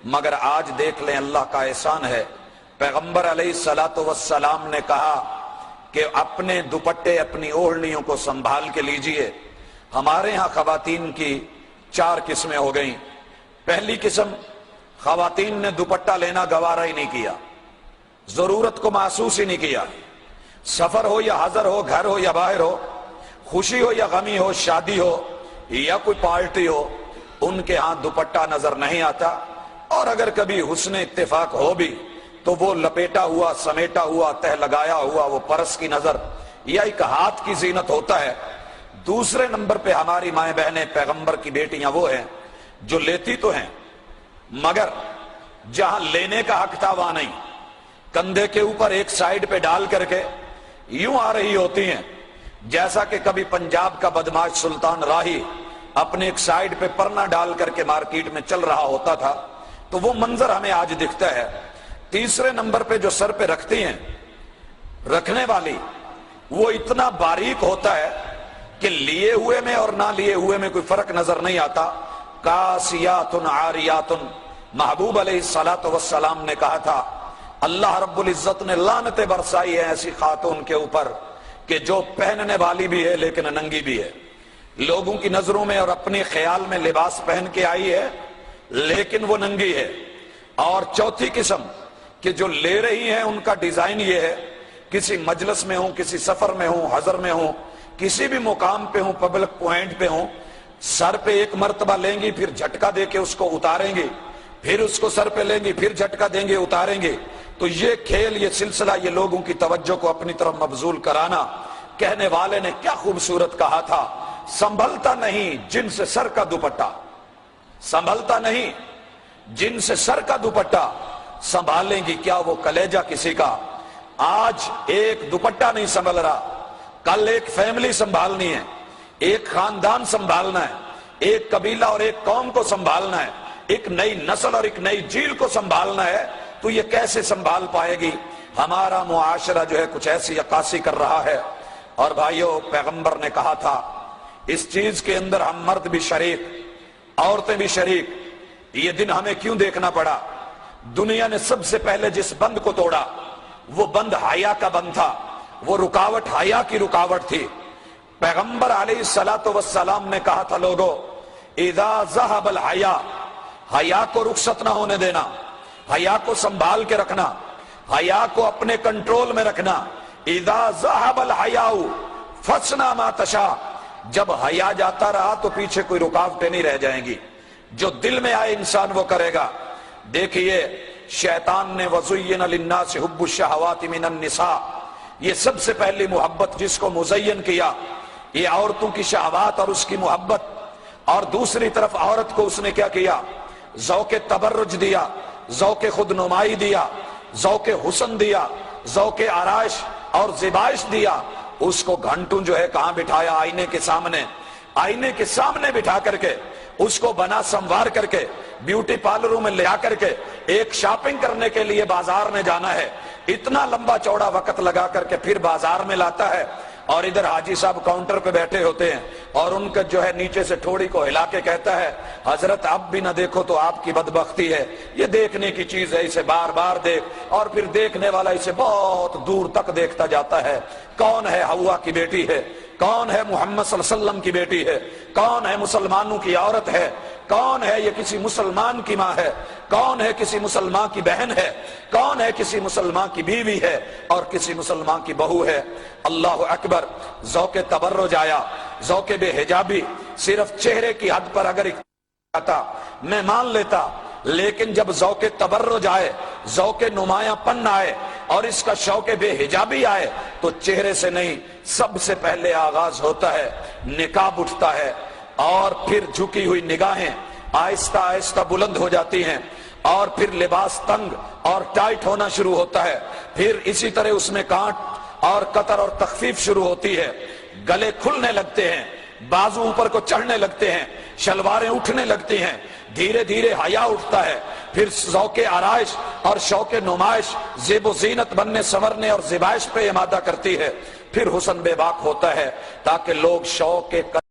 مگر آج دیکھ لیں اللہ کا احسان ہے، پیغمبر علیہ الصلوۃ والسلام نے کہا کہ اپنے دوپٹے اپنی اوڑھنیوں کو سنبھال کے لیجئے۔ ہمارے ہاں خواتین کی 4 قسمیں ہو گئیں۔ پہلی قسم، خواتین نے دوپٹہ لینا گوارا ہی نہیں کیا، ضرورت کو محسوس ہی نہیں کیا۔ سفر ہو یا حضر ہو، گھر ہو یا باہر ہو، خوشی ہو یا غمی ہو، شادی ہو یا کوئی پارٹی ہو، ان کے ہاں دوپٹہ نظر نہیں آتا، اور اگر کبھی حسن اتفاق ہو بھی تو وہ لپیٹا ہوا، سمیٹا ہوا، تہ لگایا ہوا وہ پرس کی نظر یا ایک ہاتھ کی زینت ہوتا ہے۔ دوسرے نمبر پہ ہماری مائیں بہنیں، پیغمبر کی بیٹیاں وہ ہیں جو لیتی تو ہیں مگر جہاں لینے کا حق تھا وہاں نہیں، کندھے کے اوپر ایک سائیڈ پہ ڈال کر کے یوں آ رہی ہوتی ہیں، جیسا کہ کبھی پنجاب کا بدماش سلطان راہی اپنے ایک سائیڈ پہ پرنا ڈال کر کے مارکیٹ میں چل رہا ہوتا تھا، تو وہ منظر ہمیں آج دکھتا ہے۔ تیسرے نمبر پہ جو سر پہ رکھتی ہیں، رکھنے والی وہ اتنا باریک ہوتا ہے کہ لیے ہوئے میں اور نہ لیے ہوئے میں کوئی فرق نظر نہیں آتا۔ کاسیات عاریات، محبوب علیہ الصلوۃ والسلام نے کہا تھا اللہ رب العزت نے لعنتیں برسائی ہے ایسی خاتون کے اوپر کہ جو پہننے والی بھی ہے لیکن ننگی بھی ہے، لوگوں کی نظروں میں اور اپنے خیال میں لباس پہن کے آئی ہے لیکن وہ ننگی ہے۔ اور چوتھی قسم کہ جو لے رہی ہیں ان کا ڈیزائن یہ ہے، کسی مجلس میں ہوں، کسی سفر میں ہوں، حضر میں ہوں، کسی بھی مقام پہ ہوں، پبلک پوائنٹ پہ ہوں، سر پہ ایک مرتبہ لیں گی، پھر جھٹکا دے کے اس کو اتاریں گی، پھر اس کو سر پہ لیں گی، پھر جھٹکا دیں گے، اتاریں گے۔ تو یہ کھیل، یہ سلسلہ، یہ لوگوں کی توجہ کو اپنی طرف مبذول کرانا، کہنے والے نے کیا خوبصورت کہا تھا، سنبھلتا نہیں جن سے سر کا دوپٹہ، سنبھلتا نہیں جن سے سر کا دوپٹہ، سنبھالیں گی کیا وہ کلیجہ کسی کا۔ آج ایک دوپٹہ نہیں سنبھل رہا، کل ایک فیملی سنبھالنی ہے، ایک خاندان سنبھالنا ہے، ایک قبیلہ اور ایک قوم کو سنبھالنا ہے، ایک نئی نسل اور ایک نئی جیل کو سنبھالنا ہے، تو یہ کیسے سنبھال پائے گی؟ ہمارا معاشرہ جو ہے کچھ ایسی عکاسی کر رہا ہے۔ اور بھائیو، پیغمبر نے کہا تھا اس چیز کے اندر ہم مرد بھی شریک، عورتیں بھی شریک۔ یہ دن ہمیں کیوں دیکھنا پڑا؟ دنیا نے سب سے پہلے جس بند کو توڑا وہ بند حیا کا بند تھا، وہ رکاوٹ حیا کی رکاوٹ تھی۔ پیغمبر علیہ الصلوۃ والسلام نے کہا تھا لوگو اذا ذهب الحیا، حیا کو رخصت نہ ہونے دینا، حیا کو سنبھال کے رکھنا، حیا کو اپنے کنٹرول میں رکھنا۔ اذا ذهب الحیا فاصنع ما تشاء، جب حیا جاتا رہا تو پیچھے کوئی رکاوٹیں نہیں رہ جائیں گی، جو دل میں آئے انسان وہ کرے گا۔ دیکھیے شیطان نے وَزُيِّنَ لِلنَّاسِ حُبُّ الشَّهَوَاتِ مِنَ النِّسَاءِ، یہ سب سے پہلی محبت جس کو مزین کیا یہ عورتوں کی شہوات اور اس کی محبت، اور دوسری طرف عورت کو اس نے کیا کیا؟ ذوق تبرج دیا، ذوق خود نمائی دیا، ذوق حسن دیا، ذوق آرائش اور زیبائش دیا۔ اس کو گھنٹوں جو ہے کہاں بٹھایا؟ آئینے کے سامنے، آئینے کے سامنے بٹھا کر کے اس کو بنا سنوار کر کے بیوٹی پارلروں میں لے آ کر کے ایک شاپنگ کرنے کے لیے بازار میں جانا ہے، اتنا لمبا چوڑا وقت لگا کر کے پھر بازار میں لاتا ہے، اور ادھر حاجی صاحب کاؤنٹر پہ بیٹھے ہوتے ہیں اور ان کا جو ہے نیچے سے ٹھوڑی کو ہلا کے کہتا ہے حضرت اب بھی نہ دیکھو تو آپ کی بدبختی ہے، یہ دیکھنے کی چیز ہے، اسے بار بار دیکھ۔ اور پھر دیکھنے والا اسے بہت دور تک دیکھتا جاتا ہے۔ کون ہے؟ حوا کی بیٹی ہے، کون ہے؟ محمد صلی اللہ علیہ وسلم کی بیٹی ہے، کون ہے؟ مسلمانوں کی عورت ہے، کون ہے؟ یہ کسی مسلمان کی ماں ہے، کون ہے؟ کسی مسلمان کی بہن ہے، کون ہے؟ کسی مسلمان کی بیوی ہے اور کسی مسلمان کی بہو ہے۔ اللہ اکبر! ذوق تبرج آیا، ذوق بے حجابی صرف چہرے کی حد پر اگر آتا میں مان لیتا، لیکن جب ذوق تبرج آئے، ذوق نمایاں پن آئے اور اس کا شوق بے حجابی آئے تو چہرے سے نہیں، سب سے پہلے آغاز ہوتا ہے نقاب اٹھتا ہے، اور پھر جھکی ہوئی نگاہیں آہستہ آہستہ بلند ہو جاتی ہیں، اور پھر لباس تنگ اور ٹائٹ ہونا شروع ہوتا ہے، پھر اسی طرح اس میں کانٹ اور قطر اور تخفیف شروع ہوتی ہے، گلے کھلنے لگتے ہیں، بازو اوپر کو چڑھنے لگتے ہیں، شلواریں اٹھنے لگتی ہیں، دھیرے دھیرے حیا اٹھتا ہے، پھر ذوق آرائش اور شوق نمائش زیب و زینت بننے سنورنے اور زیبائش پہ امادہ کرتی ہے، پھر حسن بے باک ہوتا ہے تاکہ لوگ شوق